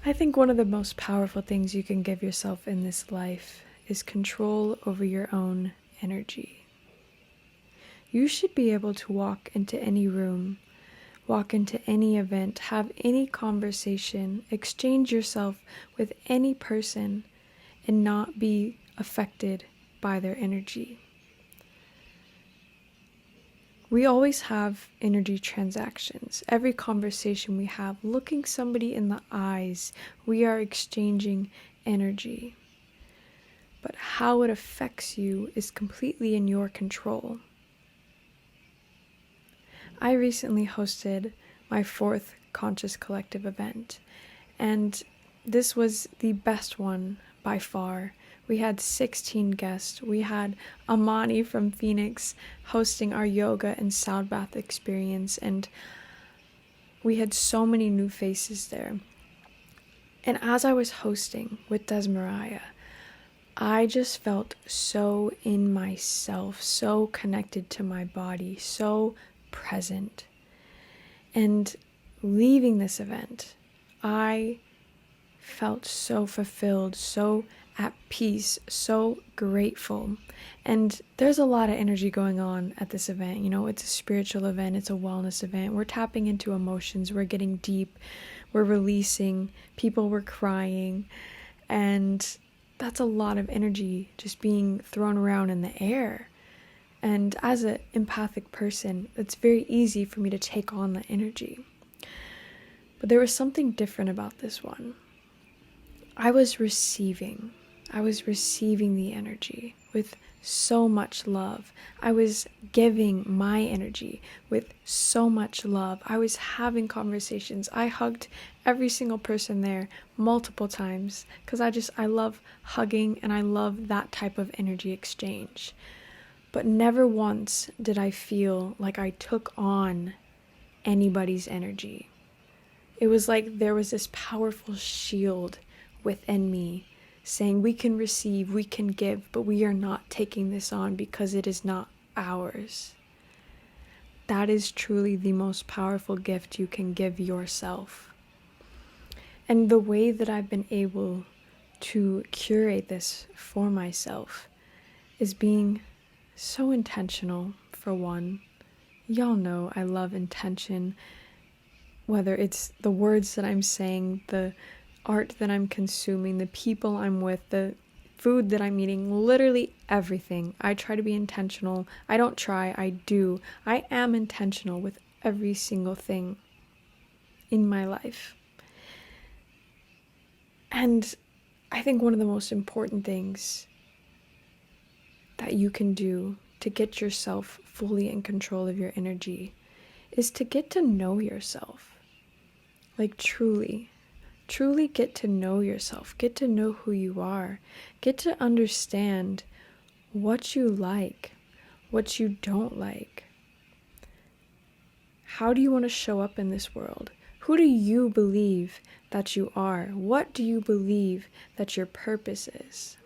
I think one of the most powerful things you can give yourself in this life is control over your own energy. You should be able to walk into any room, walk into any event, have any conversation, exchange yourself with any person, and not be affected by their energy. We always have energy transactions. Every conversation we have, looking somebody in the eyes, we are exchanging energy. But how it affects you is completely in your control. I recently hosted my 4th Conscious Collective event, and this was the best one by far. We had 16 guests. We had Amani from Phoenix hosting our yoga and sound bath experience, and we had so many new faces there. And as I was hosting with Desmariah, I just felt so in myself, so connected to my body, so present. And leaving this event, I felt so fulfilled, so at peace, so grateful. And there's a lot of energy going on at this event. You know, it's a spiritual event, it's a wellness event. We're tapping into emotions, we're getting deep, we're releasing, people were crying, and that's a lot of energy just being thrown around in the air. And as an empathic person, it's very easy for me to take on the energy. But there was something different about this one. I was receiving the energy with so much love. I was giving my energy with so much love. I was having conversations. I hugged every single person there multiple times because I love hugging and I love that type of energy exchange. But never once did I feel like I took on anybody's energy. It was like there was this powerful shield within me saying we can receive, we can give, but we are not taking this on because it is not ours. That is truly the most powerful gift you can give yourself. And the way that I've been able to curate this for myself is being so intentional, for one. Y'all know I love intention, whether it's the words that I'm saying, the art that I'm consuming, the people I'm with, the food that I'm eating, literally everything. I try to be intentional. I don't try, I do. I am intentional with every single thing in my life. And I think one of the most important things that you can do to get yourself fully in control of your energy is to get to know yourself. Like truly get to know yourself, get to know who you are, get to understand what you like, what you don't like. How do you want to show up in this world? Who do you believe that you are? What do you believe that your purpose is?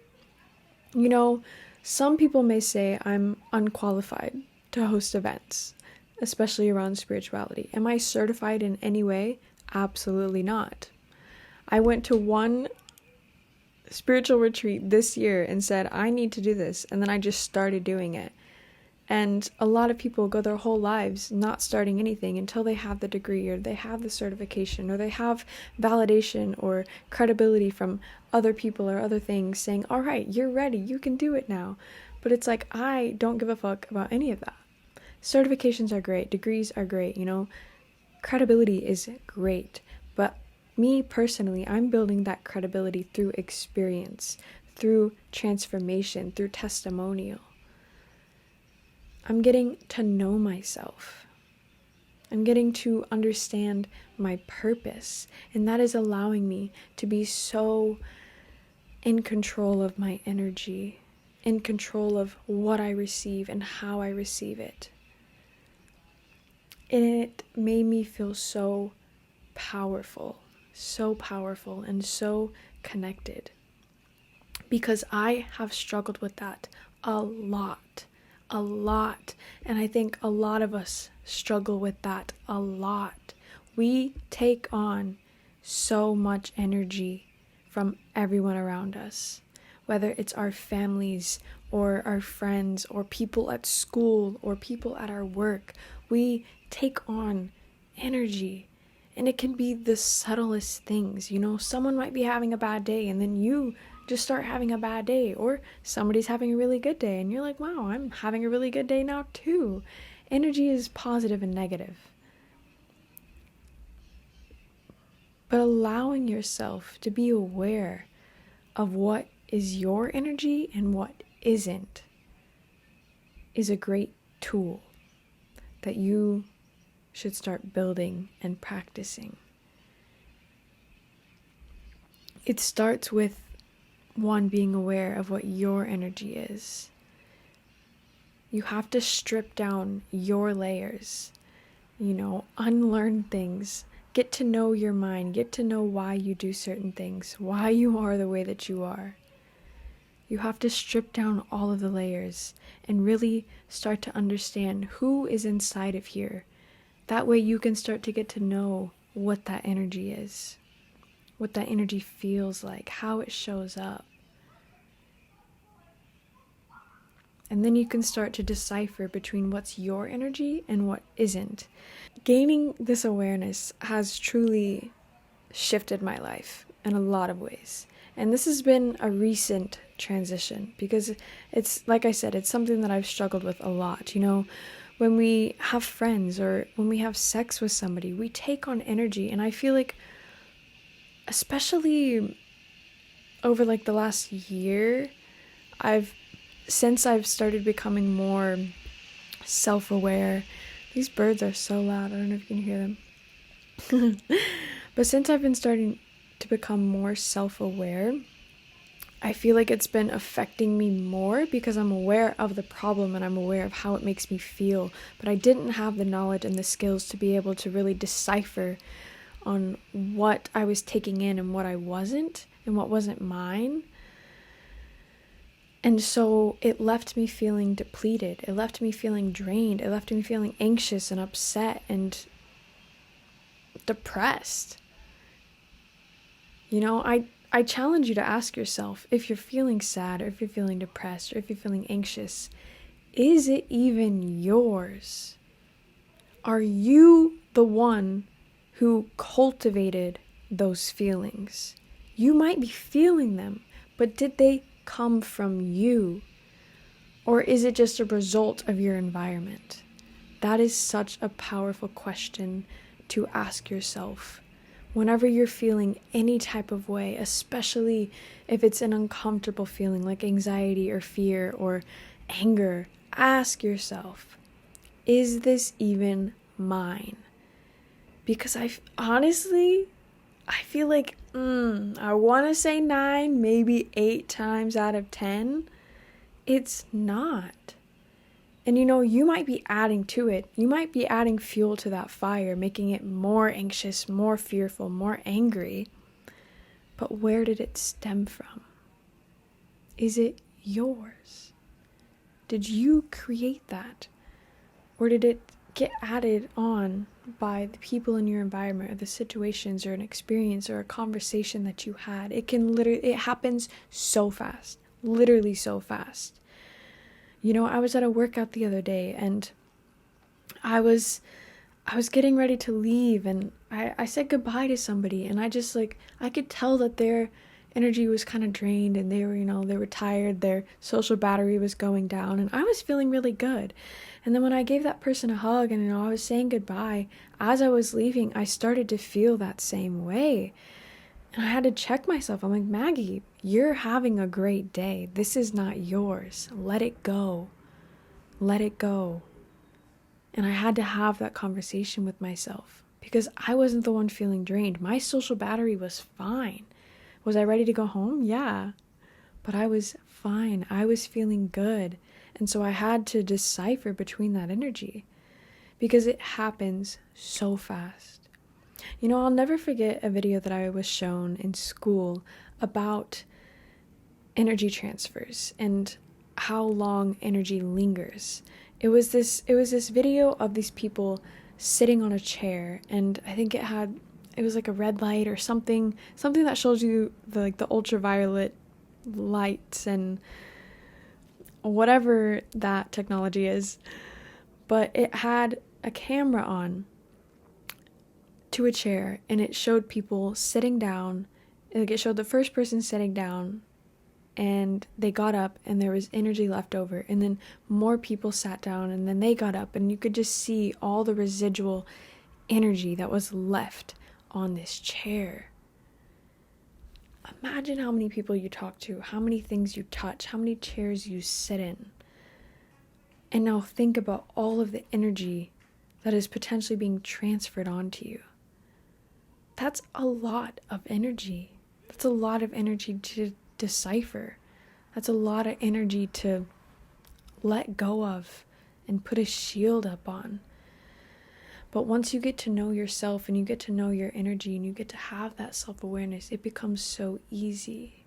You know, some people may say I'm unqualified to host events, especially around spirituality. Am I certified in any way? Absolutely not. I went to one spiritual retreat this year and said, I need to do this. And then I just started doing it. And a lot of people go their whole lives not starting anything until they have the degree or they have the certification or they have validation or credibility from other people or other things saying, all right, you're ready, you can do it now. But it's like, I don't give a fuck about any of that. Certifications are great, degrees are great, you know, credibility is great. But me personally, I'm building that credibility through experience, through transformation, through testimonial. I'm getting to know myself. I'm getting to understand my purpose, and that is allowing me to be so in control of my energy, in control of what I receive and how I receive it. And it made me feel so powerful and so connected, because I have struggled with that a lot, and I think a lot of us struggle with that a lot. We take on so much energy from everyone around us, whether it's our families or our friends or people at school or people at our work. We take on energy, and it can be the subtlest things. Someone might be having a bad day, and then you just start having a bad day, or somebody's having a really good day and you're like, wow, I'm having a really good day now too. Energy is positive and negative. But allowing yourself to be aware of what is your energy and what isn't is a great tool that you should start building and practicing. It starts with one, being aware of what your energy is. You have to strip down your layers, unlearn things, get to know your mind, get to know why you do certain things, why you are the way that you are. You have to strip down all of the layers and really start to understand who is inside of here. That way you can start to get to know what that energy is, what that energy feels like, how it shows up. And then you can start to decipher between what's your energy and what isn't. Gaining this awareness has truly shifted my life in a lot of ways. And this has been a recent transition because it's, like I said, it's something that I've struggled with a lot. When we have friends or when we have sex with somebody, we take on energy. And I feel like, especially over the last year, since I've started becoming more self-aware. These birds are so loud, I don't know if you can hear them. But since I've been starting to become more self-aware, I feel like it's been affecting me more because I'm aware of the problem and I'm aware of how it makes me feel. But I didn't have the knowledge and the skills to be able to really decipher on what I was taking in and what I wasn't and what wasn't mine. And so it left me feeling depleted. It left me feeling drained. It left me feeling anxious and upset and depressed. I challenge you to ask yourself, if you're feeling sad or if you're feeling depressed or if you're feeling anxious, is it even yours? Are you the one who cultivated those feelings? You might be feeling them, but did they come from you? Or is it just a result of your environment? That is such a powerful question to ask yourself. Whenever you're feeling any type of way, especially if it's an uncomfortable feeling like anxiety or fear or anger, ask yourself, is this even mine? Because I feel like I want to say 9, maybe 8 times out of 10, it's not. And you might be adding to it. You might be adding fuel to that fire, making it more anxious, more fearful, more angry. But where did it stem from? Is it yours? Did you create that? Or did it get added on by the people in your environment or the situations or an experience or a conversation that you had? It happens so fast, literally so fast. I was at a workout the other day and I was getting ready to leave and I said goodbye to somebody and I could tell that their energy was kind of drained and they were tired, their social battery was going down and I was feeling really good. And then when I gave that person a hug and I was saying goodbye, as I was leaving, I started to feel that same way. And I had to check myself. I'm like, Maggie, you're having a great day. This is not yours. Let it go. Let it go. And I had to have that conversation with myself because I wasn't the one feeling drained. My social battery was fine. Was I ready to go home? Yeah. But I was fine. I was feeling good. And so I had to decipher between that energy because it happens so fast. I'll never forget a video that I was shown in school about energy transfers and how long energy lingers. It was this video of these people sitting on a chair, and I think it had it was like a red light or something that shows you the ultraviolet lights and whatever that technology is. But it had a camera on to a chair, and it showed people sitting down. Like, it showed the first person sitting down, and they got up, and there was energy left over, and then more people sat down, and then they got up, and you could just see all the residual energy that was left on this chair. Imagine how many people you talk to, how many things you touch, how many chairs you sit in. And now think about all of the energy that is potentially being transferred onto you. That's a lot of energy. That's a lot of energy to decipher. That's a lot of energy to let go of and put a shield up on. But once you get to know yourself and you get to know your energy and you get to have that self-awareness, it becomes so easy.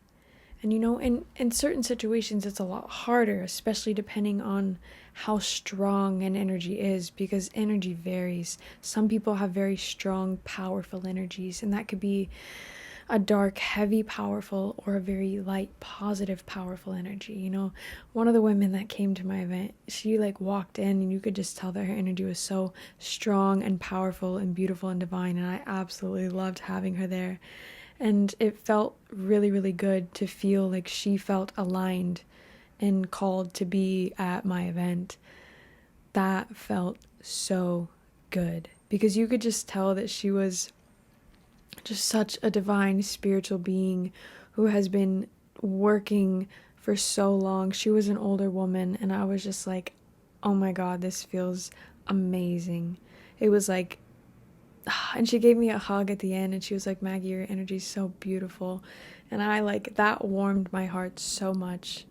And in certain situations, it's a lot harder, especially depending on how strong an energy is, because energy varies. Some people have very strong, powerful energies, and that could be a dark, heavy, powerful, or a very light, positive, powerful energy. One of the women that came to my event, she walked in and you could just tell that her energy was so strong and powerful and beautiful and divine, and I absolutely loved having her there. And it felt really, really good to feel like she felt aligned and called to be at my event. That felt so good, because you could just tell that she was just such a divine spiritual being who has been working for so long. She was an older woman, and I was just like, oh my God, this feels amazing. It was like, and she gave me a hug at the end, and she was like, Maggie, your energy is so beautiful. And that warmed my heart so much.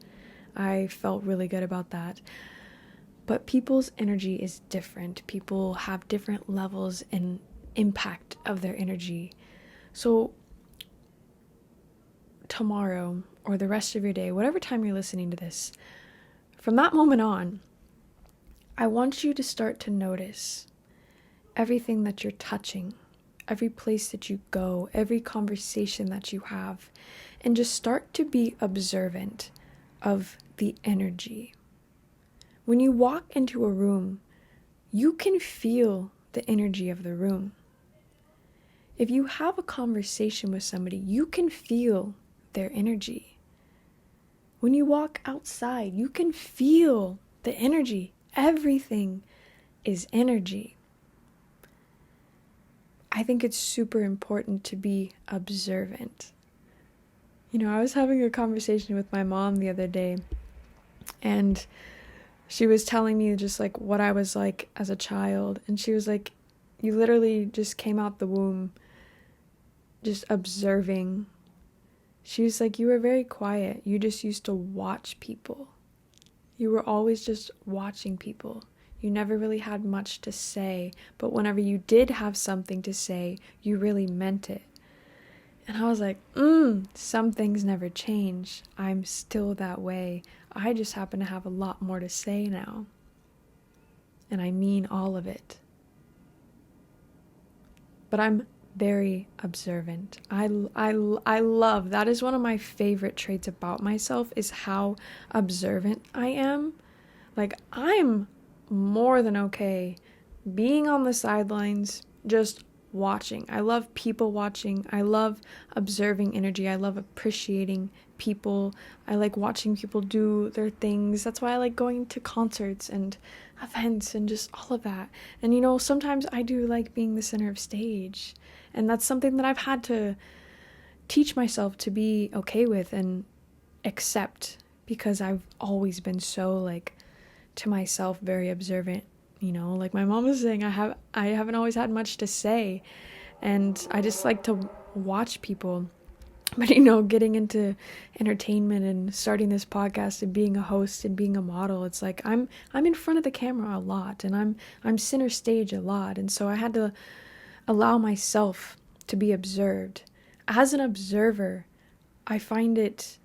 I felt really good about that. But people's energy is different. People have different levels and impact of their energy. So tomorrow, or the rest of your day, whatever time you're listening to this, from that moment on, I want you to start to notice everything that you're touching, every place that you go, every conversation that you have, and just start to be observant of the energy. When you walk into a room, you can feel the energy of the room. If you have a conversation with somebody, you can feel their energy. When you walk outside, you can feel the energy. Everything is energy. I think it's super important to be observant. I was having a conversation with my mom the other day, and she was telling me just what I was like as a child. And she was like, you literally just came out the womb just observing. She was like, you were very quiet. You just used to watch people. You were always just watching people. You never really had much to say, but whenever you did have something to say, you really meant it. And I was like, some things never change. I'm still that way. I just happen to have a lot more to say now. And I mean all of it. But I'm very observant. I love, that is one of my favorite traits about myself, is how observant I am. I'm more than okay being on the sidelines, just watching. I love people watching. I love observing energy. I love appreciating people. I like watching people do their things. That's why I like going to concerts and events and just all of that. And sometimes I do like being the center of stage. And that's something that I've had to teach myself to be okay with and accept, because I've always been so to myself very observant. My mom was saying, I haven't always had much to say, and I just like to watch people. But getting into entertainment and starting this podcast and being a host and being a model, it's like I'm in front of the camera a lot, and I'm center stage a lot, and so I had to allow myself to be observed. As an observer, I find it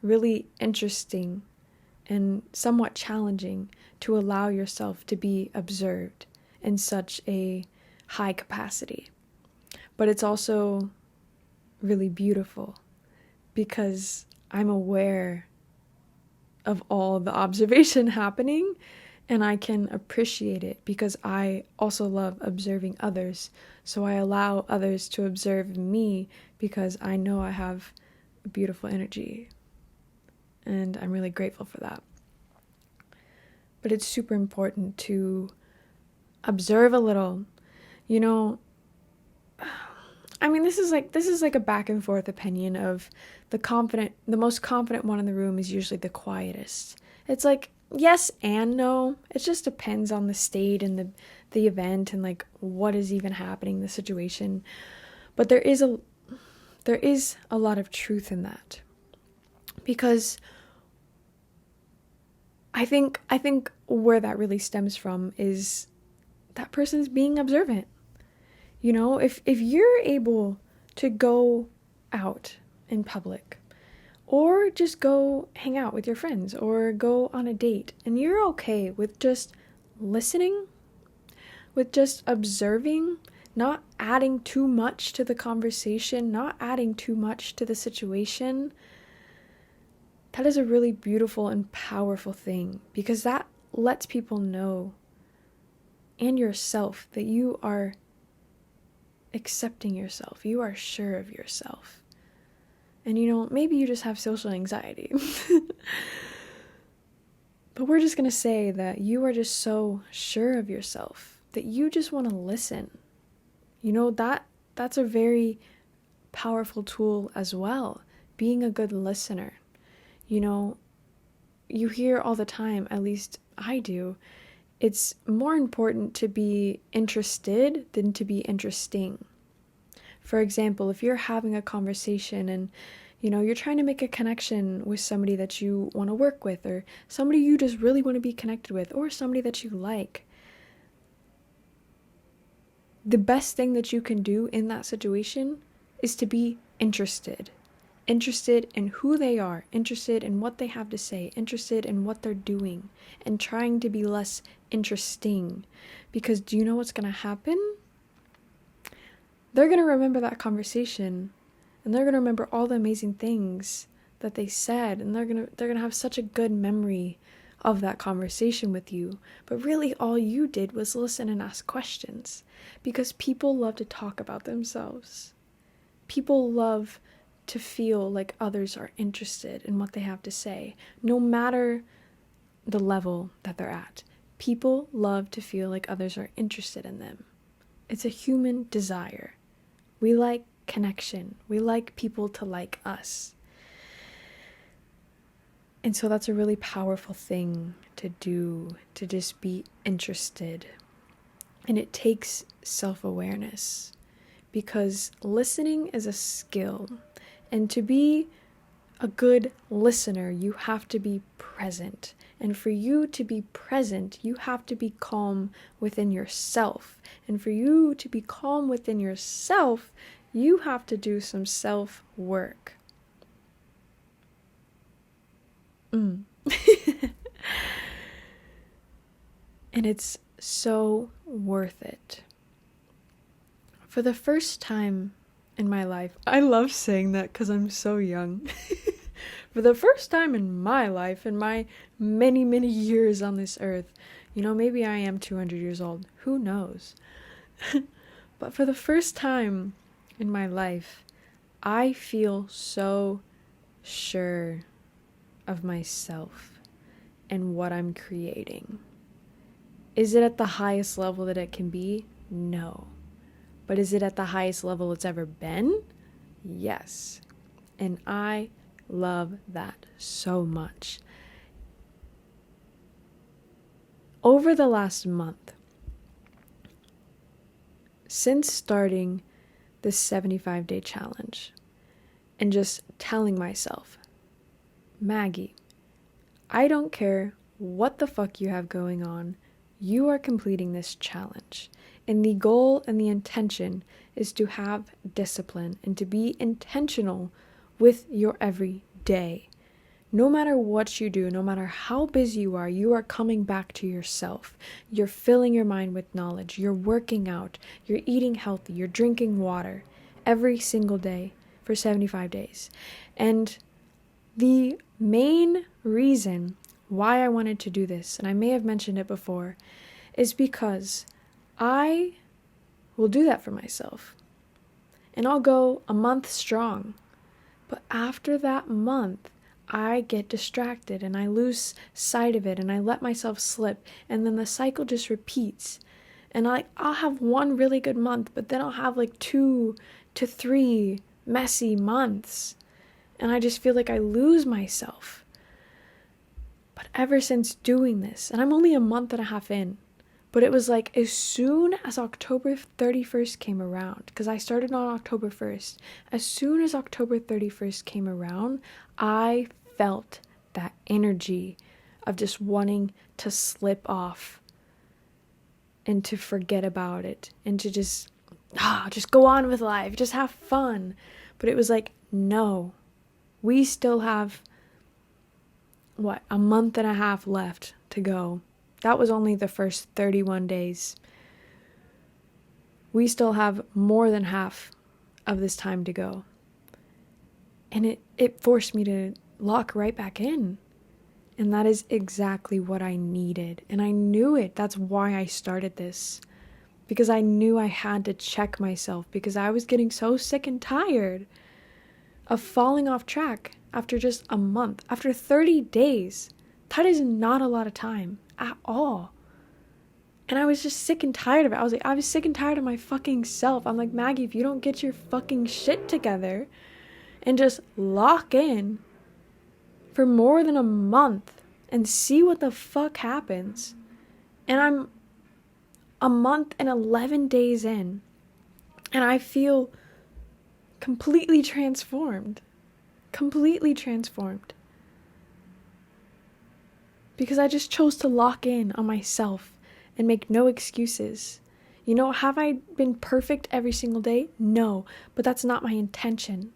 really interesting and somewhat challenging to allow yourself to be observed in such a high capacity. but it's also really beautiful because I'm aware of all the observation happening, and I can appreciate it because I also love observing others. So I allow others to observe me because I know I have a beautiful energy, and I'm really grateful for that. But it's super important to observe a little. You know, I mean, this is like a back and forth opinion of the most confident one in the room is usually the quietest. It's like yes and no. It just depends on the state and the event and like what is even happening, the situation. But there is a lot of truth in that. Because I think where that really stems from is that person's being observant. You know, if you're able to go out in public or just go hang out with your friends or go on a date and you're okay with just listening, with just observing, not adding too much to the conversation, not adding too much to the situation, that is a really beautiful and powerful thing because that lets people know and yourself that you are accepting yourself. You are sure of yourself. And you know, maybe you just have social anxiety. But we're just going to say that you are just so sure of yourself that you just want to listen. You know, that's a very powerful tool as well, being a good listener. You know, you hear all the time, at least I do, it's more important to be interested than to be interesting. For example, if you're having a conversation and, you know, you're trying to make a connection with somebody that you want to work with or somebody you just really want to be connected with or somebody that you like, the best thing that you can do in that situation is to be interested. Interested in who they are, interested in what they have to say, interested in what they're doing, and trying to be less interesting. Because do you know what's going to happen? They're going to remember that conversation, and they're going to remember all the amazing things that they said, and they're going to have such a good memory of that conversation with you. But really all you did was listen and ask questions, because people love to talk about themselves. People love to feel like others are interested in what they have to say, no matter the level that they're at. People love to feel like others are interested in them. It's a human desire. We like connection. We like people to like us. And so that's a really powerful thing to do, to just be interested. And it takes self-awareness, because listening is a skill. And to be a good listener, you have to be present. And for you to be present, you have to be calm within yourself. And for you to be calm within yourself, you have to do some self-work. And it's so worth it. For the first time in my life, I love saying that because I'm so young. For the first time in my life, in my many, many years on this earth, you know, maybe I am 200 years old. Who knows? But for the first time in my life, I feel so sure of myself and what I'm creating. Is it at the highest level that it can be? No. But is it at the highest level it's ever been? Yes. And I love that so much. Over the last month, since starting this 75-day challenge and just telling myself, Maggie, I don't care what the fuck you have going on, you are completing this challenge. And the goal and the intention is to have discipline and to be intentional with your every day. No matter what you do, no matter how busy you are coming back to yourself. You're filling your mind with knowledge. You're working out. You're eating healthy. You're drinking water. every single day for 75 days. And the main reason why I wanted to do this, and I may have mentioned it before, is because I will do that for myself. And I'll go a month strong. But after that month, I get distracted and I lose sight of it and I let myself slip. And then the cycle just repeats. And I'll have one really good month, but then I'll have like 2 to 3 messy months. And I just feel like I lose myself. But ever since doing this, and I'm only a month and a half in, but it was like as soon as October 31st came around, because I started on October 1st, as soon as October 31st came around, I felt that energy of just wanting to slip off and to forget about it and to just go on with life, just have fun. But it was like, no, we still have, a month and a half left to go. That was only the first 31 days. We still have more than half of this time to go. And it forced me to lock right back in. And that is exactly what I needed. And I knew it. That's why I started this. Because I knew I had to check myself. Because I was getting so sick and tired of falling off track after just a month. After 30 days. That is not a lot of time at all. And I was just sick and tired of it. I was sick and tired of my fucking self. I'm like, Maggie, if you don't get your fucking shit together and just lock in for more than a month and see what the fuck happens. And I'm a month and 11 days in, and I feel completely transformed. Completely transformed. Because I just chose to lock in on myself and make no excuses. You know, have I been perfect every single day? No, but that's not my intention.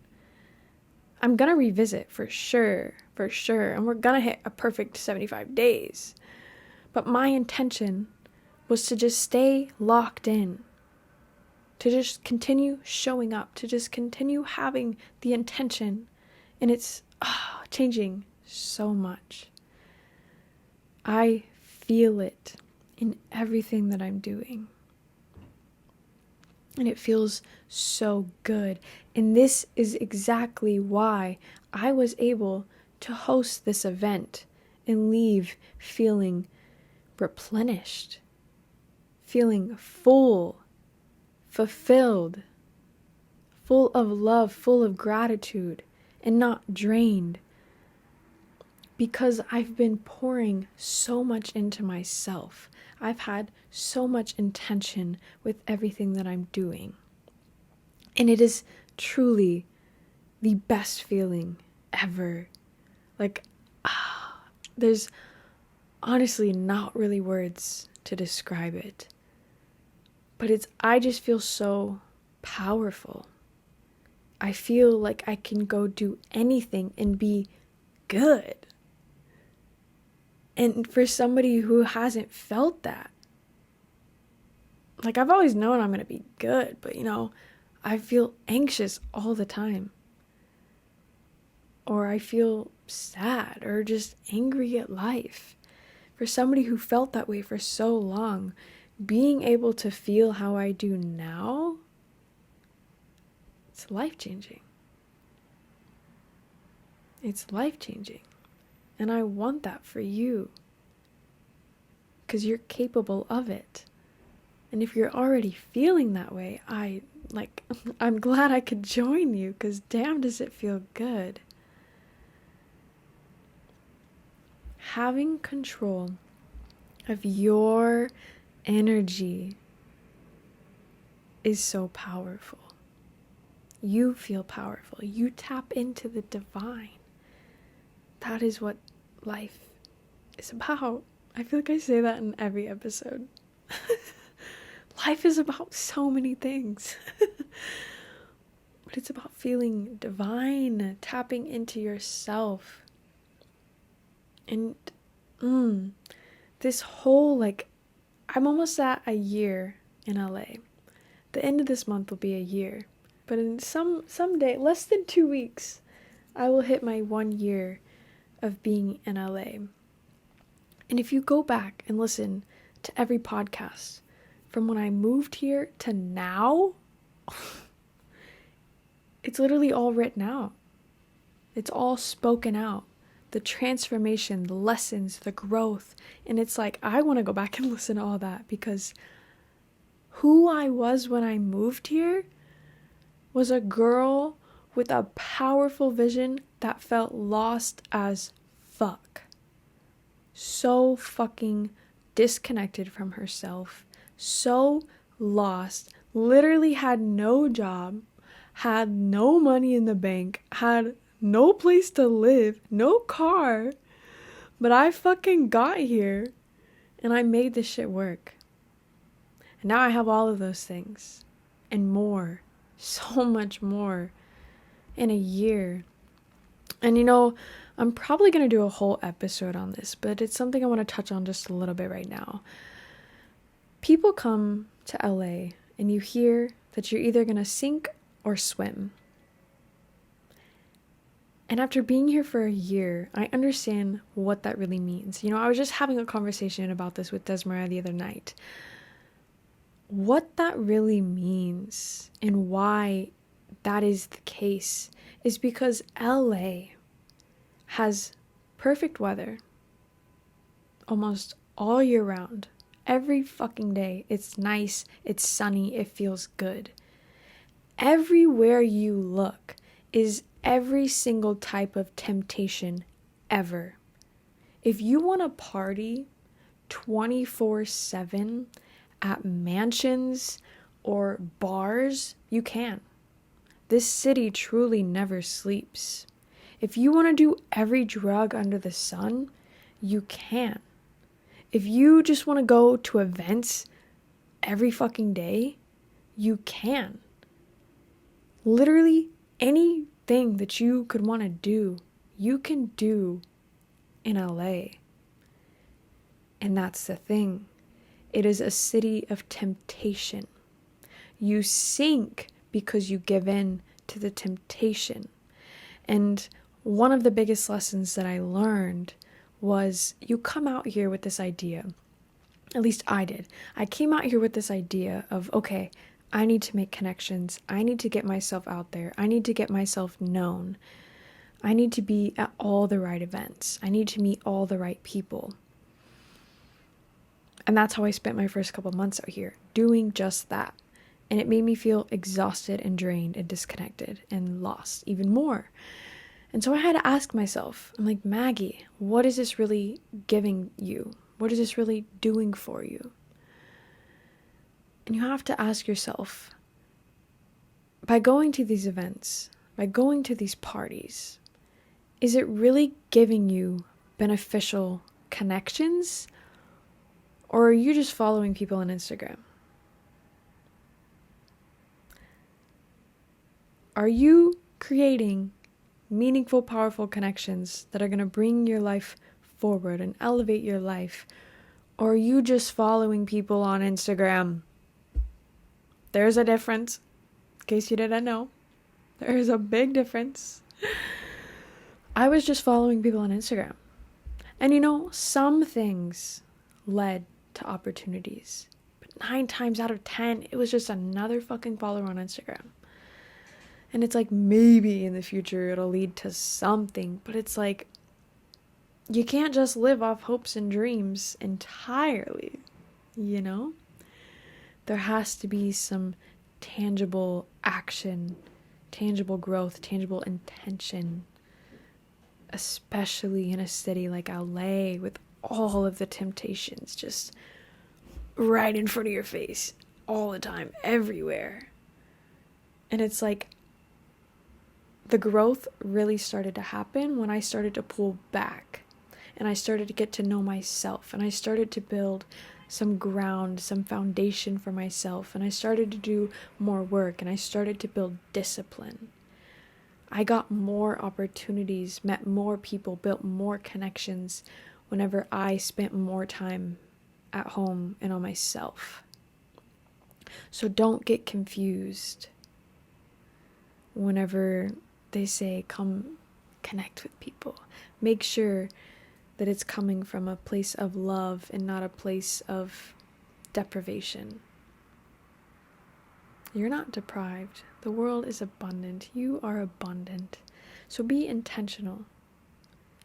I'm gonna revisit for sure, and we're gonna hit a perfect 75 days. But my intention was to just stay locked in, to just continue showing up, to just continue having the intention, and it's changing so much. I feel it in everything that I'm doing. And it feels so good. And this is exactly why I was able to host this event and leave feeling replenished, feeling full, fulfilled, full of love, full of gratitude, and not drained. Because I've been pouring so much into myself. I've had so much intention with everything that I'm doing. And it is truly the best feeling ever. Like, there's honestly not really words to describe it. But I just feel so powerful. I feel like I can go do anything and be good. And for somebody who hasn't felt that, like I've always known I'm going to be good, but I feel anxious all the time. Or I feel sad or just angry at life. For somebody who felt that way for so long, being able to feel how I do now, it's life-changing. It's life-changing. And I want that for you. Because you're capable of it. And if you're already feeling that way, I'm glad I could join you. Because damn does it feel good. Having control of your energy is so powerful. You feel powerful. You tap into the divine. That is what life is about. I feel like I say that in every episode. Life is about so many things. But it's about feeling divine, tapping into yourself. And this whole, I'm almost at a year in LA. The end of this month will be a year. But in someday, less than 2 weeks, I will hit my 1 year of being in LA. And if you go back and listen to every podcast from when I moved here to now, it's literally all written out. It's all spoken out. The transformation, the lessons, the growth. And it's like, I want to go back and listen to all that, because who I was when I moved here was a girl with a powerful vision that felt lost as fuck. So fucking disconnected from herself. So lost. Literally had no job. Had no money in the bank. Had no place to live. No car. But I fucking got here. And I made this shit work. And now I have all of those things. And more. So much more. In a year. And I'm probably going to do a whole episode on this, but it's something I want to touch on just a little bit right now. People come to LA and you hear that you're either going to sink or swim. And after being here for a year, I understand what that really means. I was just having a conversation about this with Desmarais the other night. What that really means and why that is the case is because LA has perfect weather almost all year round. Every fucking day. It's nice, it's sunny, it feels good. Everywhere you look is every single type of temptation ever. If you want to party 24/7 at mansions or bars, you can. This city truly never sleeps. If you want to do every drug under the sun, you can. If you just want to go to events every fucking day, you can. Literally anything that you could want to do, you can do in LA. And that's the thing. It is a city of temptation. You sink because you give in to the temptation. And one of the biggest lessons that I learned was you come out here with this idea. At least I did. I came out here with this idea of, okay, I need to make connections. I need to get myself out there. I need to get myself known. I need to be at all the right events. I need to meet all the right people. And that's how I spent my first couple months out here, doing just that. And it made me feel exhausted and drained and disconnected and lost even more. And so I had to ask myself, I'm like, Maggie, what is this really giving you? What is this really doing for you? And you have to ask yourself, by going to these events, by going to these parties, is it really giving you beneficial connections? Or are you just following people on Instagram? Are you creating meaningful, powerful connections that are going to bring your life forward and elevate your life? Or are you just following people on Instagram? There's a difference. In case you didn't know, there is a big difference. I was just following people on Instagram. And some things led to opportunities. But 9 times out of 10, it was just another fucking follower on Instagram. And it's like, maybe in the future it'll lead to something. But it's like, you can't just live off hopes and dreams entirely, There has to be some tangible action, tangible growth, tangible intention. Especially in a city like LA with all of the temptations just right in front of your face all the time, everywhere. And it's like, the growth really started to happen when I started to pull back and I started to get to know myself and I started to build some ground, some foundation for myself, and I started to do more work and I started to build discipline. I got more opportunities, met more people, built more connections whenever I spent more time at home and on myself. So don't get confused. whenever they say come connect with people. Make sure that it's coming from a place of love and not a place of deprivation. You're not deprived. The world is abundant. You are abundant. So be intentional.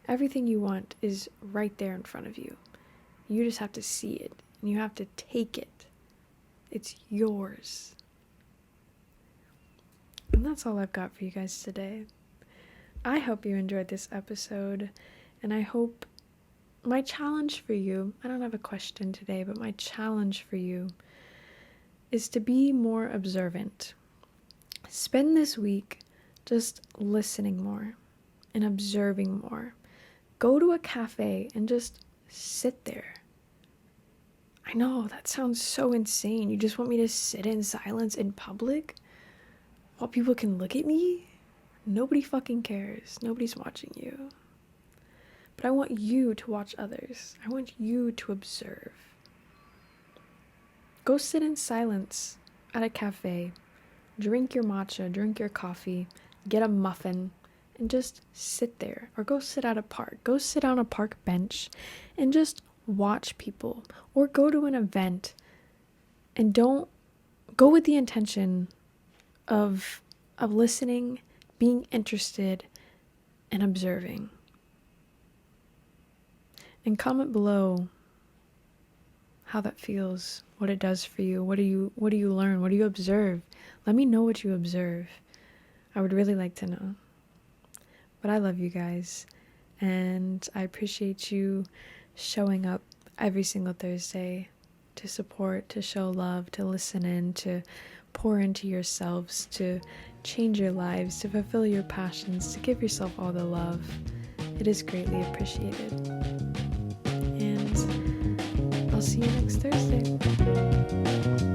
Everything you want is right there in front of you. You just have to see it, and you have to take it. It's yours. And that's all I've got for you guys today. I hope you enjoyed this episode, and I hope my challenge for you, I don't have a question today, but my challenge for you is to be more observant. Spend this week just listening more and observing more. Go to a cafe and just sit there. I know, that sounds so insane. You just want me to sit in silence in public while people can look at me? Nobody fucking cares. Nobody's watching you. But I want you to watch others. I want you to observe. Go sit in silence at a cafe. Drink your matcha, drink your coffee, get a muffin, and just sit there. Or go sit at a park. Go sit on a park bench and just watch people. Or go to an event and don't go with the intention of listening, being interested, and observing. And comment below how that feels, what it does for you, what do you learn, what do you observe? Let me know what you observe. I would really like to know. But I love you guys, and I appreciate you showing up every single Thursday to support, to show love, to listen in, to pour into yourselves, to change your lives, to fulfill your passions, to give yourself all the love. It is greatly appreciated. And I'll see you next Thursday.